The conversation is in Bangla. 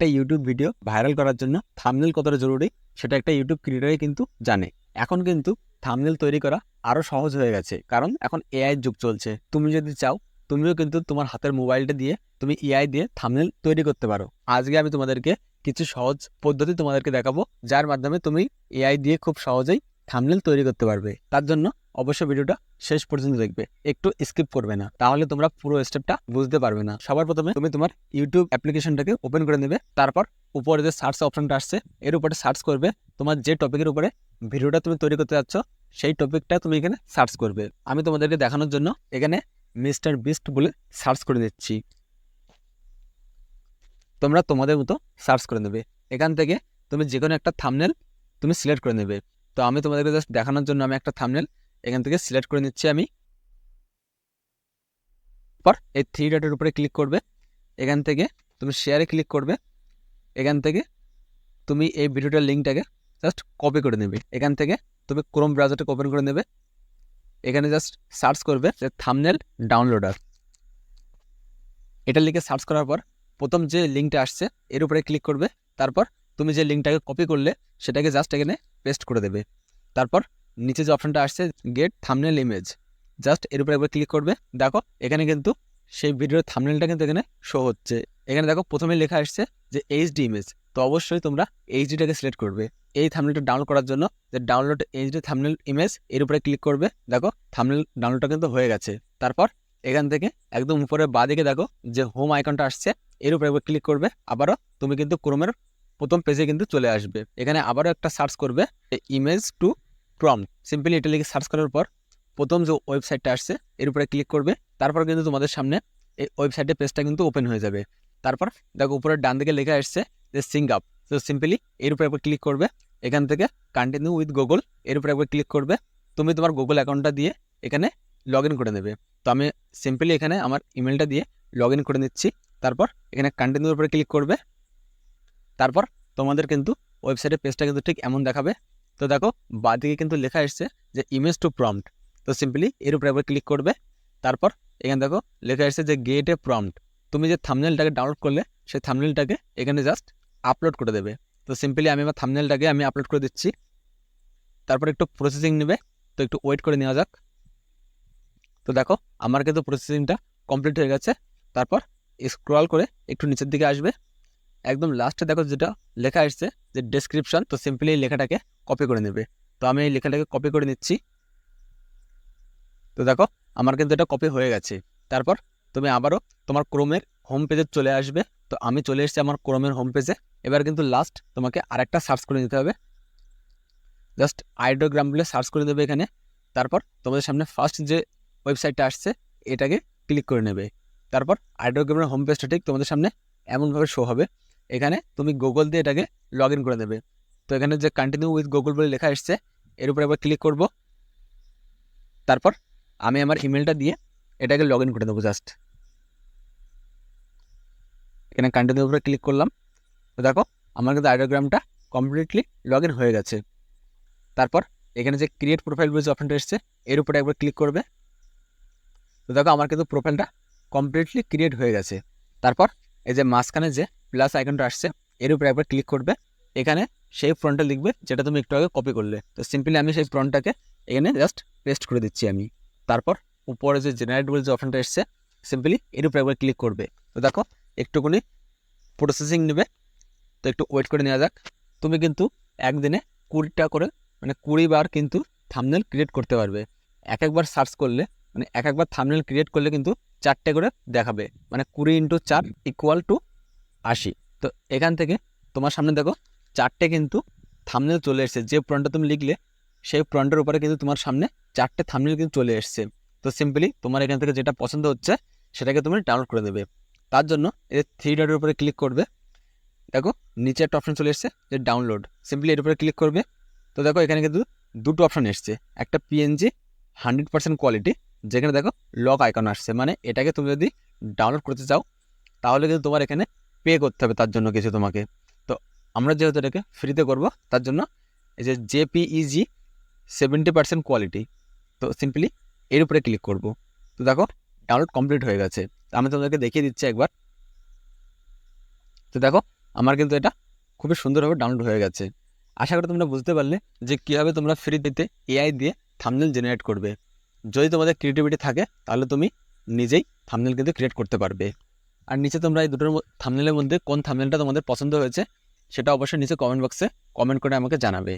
একটা ইউটিউব ভিডিও ভাইরাল করার জন্য থাম্বনেল কতটা জরুরি সেটা একটা ইউটিউব ক্রিয়েটরই কিন্তু জানে। এখন কিন্তু থাম্বনেল তৈরি করা আরো সহজ হয়ে গেছে, কারণ এখন এআই যুগ চলছে। তুমি যদি চাও, তুমিও কিন্তু তোমার হাতের মোবাইলটা দিয়ে তুমি এআই দিয়ে থাম্বনেল তৈরি করতে পারো। আজকে আমি তোমাদেরকে কিছু সহজ পদ্ধতি তোমাদেরকে দেখাবো, যার মাধ্যমে তুমি এআই দিয়ে খুব সহজেই থাম্বনেল তৈরি করতে পারবে। তার জন্য অবশ্যই ভিডিওটা শেষ পর্যন্ত দেখবে, একটু স্কিপ করবে না, তাহলে তোমরা পুরো স্টেপটা বুঝতে পারবে না। সবার প্রথমে তুমি তোমার ইউটিউব অ্যাপ্লিকেশনটাকে ওপেন করে নেবে। তারপর উপরে যে সার্চ অপশনটা আসছে এর উপরে সার্চ করবে তোমার যে টপিকের উপরে ভিডিওটা তুমি তৈরি করতে যাচ্ছ, সেই টপিকটা তুমি এখানে সার্চ করবে। আমি তোমাদেরকে দেখানোর জন্য এখানে মিস্টার বিস্ট বলে সার্চ করে দিচ্ছি। তোমরা তোমাদের মতো সার্চ করে নেবে। এখান থেকে তুমি যে কোনো একটা থাম্বনেল তুমি সিলেক্ট করে নেবে। তো আমি তোমাদেরকে জাস্ট দেখানোর জন্য আমি একটা থাম্বনেল এখান থেকে সিলেক্ট করে নিচ্ছি। আমি পর এই থ্রি ডটের উপরে ক্লিক করবে। এখান থেকে তুমি শেয়ারে ক্লিক করবে। এখান থেকে তুমি এই ভিডিওটার লিঙ্কটাকে জাস্ট কপি করে নেবে। এখান থেকে তুমি ক্রোম ব্রাউজারটা ওপেন করে নেবে। এখানে জাস্ট সার্চ করবে যে থাম্বনেল ডাউনলোডার। এটা লিখে সার্চ করার পর প্রথম যে লিঙ্কটা আসছে এর উপরে ক্লিক করবে। তারপর তুমি যে লিঙ্কটাকে কপি করলে সেটাকে জাস্ট এখানে পেস্ট করে দেবে। তারপর নিচে যে অপশনটা আসছে গেট থাম্বনেল ইমেজ, জাস্ট এর উপরে একবার ক্লিক করবে। দেখো এখানে কিন্তু সেই ভিডিওর থাম্বনেলটা কিন্তু এখানে শো হচ্ছে। এখানে দেখো প্রথমে লেখা আসছে যে এইচডি ইমেজ। তো অবশ্যই তোমরা এইচডিটাকে সিলেক্ট করবে। এই থাম্বনেলটা ডাউনলোড করার জন্য যে ডাউনলোড এইচডি থাম্বনেল ইমেজ এর উপরে ক্লিক করবে। দেখো থাম্বনেল ডাউনলোডটা কিন্তু হয়ে গেছে। তারপর এখান থেকে একদম উপরে বাঁদিকে দেখো যে হোম আইকনটা আসছে, এর উপরে একবার ক্লিক করবে। আবারও তুমি কিন্তু ক্রোমের প্রথম পেজে কিন্তু চলে আসবে। এখানে আবারও একটা সার্চ করবে ইমেজ টু প্রম্পট। সিম্পলি এটা লিখে সার্চ করার পর প্রথম যে ওয়েবসাইটটা আসছে এর উপরে ক্লিক করবে। তারপর কিন্তু তোমাদের সামনে এই ওয়েবসাইটের পেজটা কিন্তু ওপেন হয়ে যাবে। তারপর দেখো উপরে ডান দিকে লেখা আসছে যে সিঙ্ক আপ। তো সিম্পলি এর উপরে একবার ক্লিক করবে। এখান থেকে কন্টিনিউ উইথ গুগল এর উপরে একবার ক্লিক করবে। তুমি তোমার গুগল অ্যাকাউন্টটা দিয়ে এখানে লগ ইন করে নেবে। তো আমি সিম্পলি এখানে আমার ইমেলটা দিয়ে লগ ইন করে নিচ্ছি। তারপর এখানে কন্টিনিউর উপরে ক্লিক করবে। তারপর তোমাদের কিন্তু ওয়েবসাইটের পেজটা কিন্তু ঠিক এমন দেখাবে। তো দেখো বাঁদিকে কিন্তু লেখা এসছে যে ইমেজ টু প্রম্পট। তো সিম্পলি এর উপরে একবার ক্লিক করবে। তারপর এখানে দেখো লেখা এসছে যে গেট এ প্রম্পট। তুমি যে থাম্বনেলটাকে ডাউনলোড করলে সেই থাম্বনেলটাকে এখানে জাস্ট আপলোড করে দেবে। তো সিম্পলি আমি আমার থাম্বনেলটাকে আমি আপলোড করে দিচ্ছি। তারপর একটু প্রসেসিং নেবে, তো একটু ওয়েট করে নেওয়া যাক। তো দেখো আমার কিন্তু প্রসেসিংটা কমপ্লিট হয়ে গেছে। তারপর স্ক্রল করে একটু নিচের দিকে আসবে। একদম লাস্টে দেখো যেটা লেখা আসছে যে ডেসক্রিপশন। তো সিম্পলি এই লেখাটাকে কপি করে নেবে। তো আমি এই লেখাটাকে কপি করে নিচ্ছি। তো দেখো আমার কিন্তু এটা কপি হয়ে গেছে। তারপর তুমি আবারও তোমার ক্রোমের হোম পেজে চলে আসবে। তো আমি চলে এসেছি আমার ক্রোমের হোম পেজে। এবার কিন্তু লাস্ট তোমাকে আরেকটা সার্চ করে নিতে হবে। জাস্ট আইডিওগ্রাম বলে সার্চ করে দেবে এখানে। তারপর তোমাদের সামনে ফার্স্ট যে ওয়েবসাইটটা আসছে এটাকে ক্লিক করে নেবে। তারপর আইডিওগ্রামের হোম পেজটা ঠিক তোমাদের সামনে এমনভাবে শো হবে। এখানে তুমি গুগল দিয়ে এটাকে লগ ইন করে নেবে। তো এখানে যে কন্টিনিউ উইথ গুগল বলে লেখা এসছে এর উপরে একবার ক্লিক করব। তারপর আমি আমার ইমেলটা দিয়ে এটাকে লগ ইন করে দেবো। জাস্ট এখানে কন্টিনিউ উপরে ক্লিক করলাম। তো দেখো আমার কিন্তু আইডিওগ্রামটা কমপ্লিটলি লগ ইন হয়ে গেছে। তারপর এখানে যে ক্রিয়েট প্রোফাইল বলে যে অপশনটা এসছে এর উপরে একবার ক্লিক করবে। তো দেখো আমার কিন্তু প্রোফাইলটা কমপ্লিটলি ক্রিয়েট হয়ে গেছে। তারপর এই যে মাঝখানে যে প্লাস আইকনটা আসছে এর উপরে একবার ক্লিক করবে। এখানে সেই ফ্রন্টটা লিখবে যেটা তুমি একটু আগে কপি করলে। তো সিম্পলি আমি সেই ফ্রন্টটাকে এখানে জাস্ট পেস্ট করে দিচ্ছি আমি। তারপর উপরে যে জেনারেট বলে যে অপশনটা এসছে সিম্পলি এর উপরে একবার ক্লিক করবে। তো দেখো একটুখানি প্রসেসিং নেবে, তো একটু ওয়েট করে নেওয়া যাক। তুমি কিন্তু একদিনে 20টা করে 20 বার কিন্তু থাম্বনেল ক্রিয়েট করতে পারবে। একবার সার্চ করলে একবার থাম্বনেল ক্রিয়েট করলে কিন্তু 4টে করে দেখাবে। 20 × 4 = 80। তো এখান থেকে তোমার সামনে দেখো 4টে কিন্তু থাম্বনেল চলে এসেছে। যে প্রম্পটটা তুমি লিখলে সেই প্রম্পটের উপরে কিন্তু তোমার সামনে 4টে থাম্বনেল কিন্তু চলে এসেছে। তো সিম্পলি তোমার এখান থেকে যেটা পছন্দ হচ্ছে সেটাকে তুমি ডাউনলোড করে দেবে। তার জন্য এই 3 ডটের উপরে ক্লিক করবে। দেখো নিচে একটা অপশন চলে এসছে যে ডাউনলোড। সিম্পলি এর উপরে ক্লিক করবে। তো দেখো এখানে কিন্তু দুটো অপশন এসছে, একটা পিএনজি 100% কোয়ালিটি, যেখানে দেখো লক আইকন আসছে। এটাকে তুমি যদি ডাউনলোড করতে চাও তাহলে কিন্তু তোমার এখানে পে করতে হবে তার জন্য কিছু তোমাকে। তো আমরা যেহেতু এটাকে ফ্রিতে করব তার জন্য এই যে জেপিইজি 70% কোয়ালিটি, তো সিম্পলি এর উপরে ক্লিক করব। তো দেখো ডাউনলোড কমপ্লিট হয়ে গেছে। আমি তোমাদেরকে দেখিয়ে দিচ্ছি একবার। তো দেখো আমার কিন্তু এটা খুবই সুন্দরভাবে ডাউনলোড হয়ে গেছে। আশা করি তোমরা বুঝতে পারলে যে কীভাবে তোমরা ফ্রিতে এআই দিয়ে থাম্বনেল জেনারেট করবে। যদি তোমাদের ক্রিয়েটিভিটি থাকে তাহলে তুমি নিজেই থাম্বনেল কিন্তু ক্রিয়েট করতে পারবে। আর নিচে তোমরা এই দুটোর থাম্বনেলের মধ্যে কোন থাম্বনেলটা তোমাদের পছন্দ হয়েছে সেটা অবশ্যই নিচে কমেন্ট বক্সে কমেন্ট করে আমাকে জানাবে।